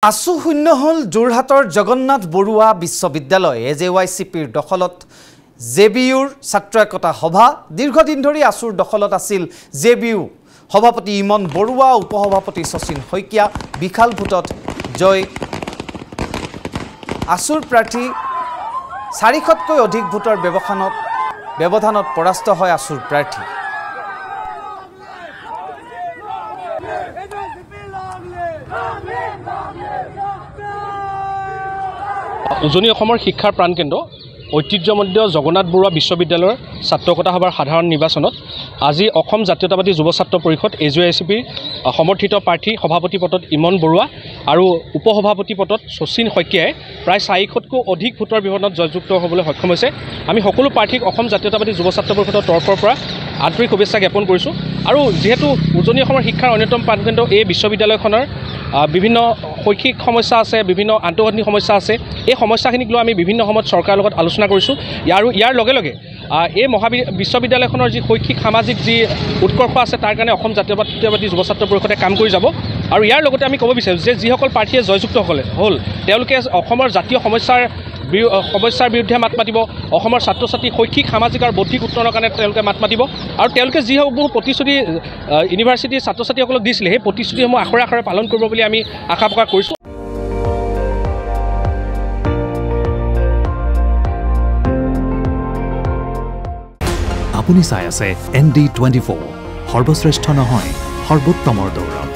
আসু শূন্য হল যোৰহাটৰ জগন্নাথ বৰুৱা বিশ্ববিদ্যালয় এজেৱাইচিপিৰ দখলত জেবিউৰ ছাত্ৰ একতা সভা দীৰ্ঘদিন ধৰি আসুৰ দখলত আছিল জেবিউ সভাপতি ইমন বৰুৱা উপসভাপতি শচীন শইকীয়া বিখাল ভোটত জয় আসুৰ প্ৰাৰ্থী 400তকৈ অধিক ভোটৰ ব্যৱধানত পৰাস্ত হয় আসুৰ প্ৰাৰ্থী উজনি অসমৰ শিক্ষাৰ প্ৰাণকেন্দ্ৰ ঐতিহ্যমণ্ডিত জগন্নাথ বৰুৱা বিশ্ববিদ্যালয়ৰ ছাত্ৰ একতা সভাৰ সাধাৰণ নিৰ্বাচনত আজি অসম জাতীয়তাবাদী যুৱ ছাত্ৰ পৰিষদ এজেৱাইচিপিৰ সমৰ্থিত প্ৰাৰ্থী সভাপতি পদত ইমন বৰুৱা আৰু উপসভাপতি পদত শচীন শইকীয়াই প্ৰায় 400তকৈ অধিক ভোটৰ ব্যৱধানত জয়যুক্ত হ'বলৈ সক্ষম হৈছে। আমি সকলো প্ৰাৰ্থীক অসম জাতীয়তাবাদী যুৱ ছাত্ৰ পৰিষদৰ তৰফৰ পৰা আন্তৰিক শুভেচ্ছা জ্ঞাপন কৰিছোঁ। আৰু যিহেতু উজনি অসমৰ শিক্ষাৰ অন্যতম প্ৰাণকেন্দ্ৰ এই বিশ্ববিদ্যালয়খনৰ বিভিন্ন শৈক্ষিক সমস্যা আছে, বিভিন্ন আন্তঃগাঁথনি সমস্যা আছে। এই সমস্যাখিনিক লৈ আমি বিভিন্ন সময়ত চৰকাৰৰ লগত আলোচনা কৰিছোঁ। ইয়াৰ লগে লগে এই বিশ্ববিদ্যালয়খনৰ যি শৈক্ষিক সামাজিক যি উৎকৰ্ষ আছে তাৰ কাৰণে অসম জাতীয়তাবাদী যুৱ ছাত্ৰ পৰিষদে কাম কৰি যাব। আৰু ইয়াৰ লগতে আমি ক'ব বিচাৰোঁ যে যিসকল প্ৰাৰ্থীয়ে জয়যুক্ত হ'ল তেওঁলোকে অসমৰ জাতীয় সমস্যাৰ বিৰুদ্ধে মাত মাতিব, অসমৰ ছাত্ৰ ছাত্ৰী শৈক্ষিক সামাজিক আৰু বৌদ্ধিক উন্নয়নৰ কাৰণে তেওঁলোকে মাত মাতিব। আৰু তেওঁলোকে যিসমূহ প্ৰতিশ্ৰুতি ইউনিভাৰ্চিটিৰ ছাত্ৰ ছাত্ৰীসকলক দিছিলে সেই প্ৰতিশ্ৰুতিসমূহ আখৰে আখৰে পালন কৰিব বুলি আমি আশা প্ৰকাশ কৰিছোঁ। আপুনি চাই আছে ND24 সৰ্বশ্ৰেষ্ঠ নহয় সৰ্বোত্তমৰ দৌৰ।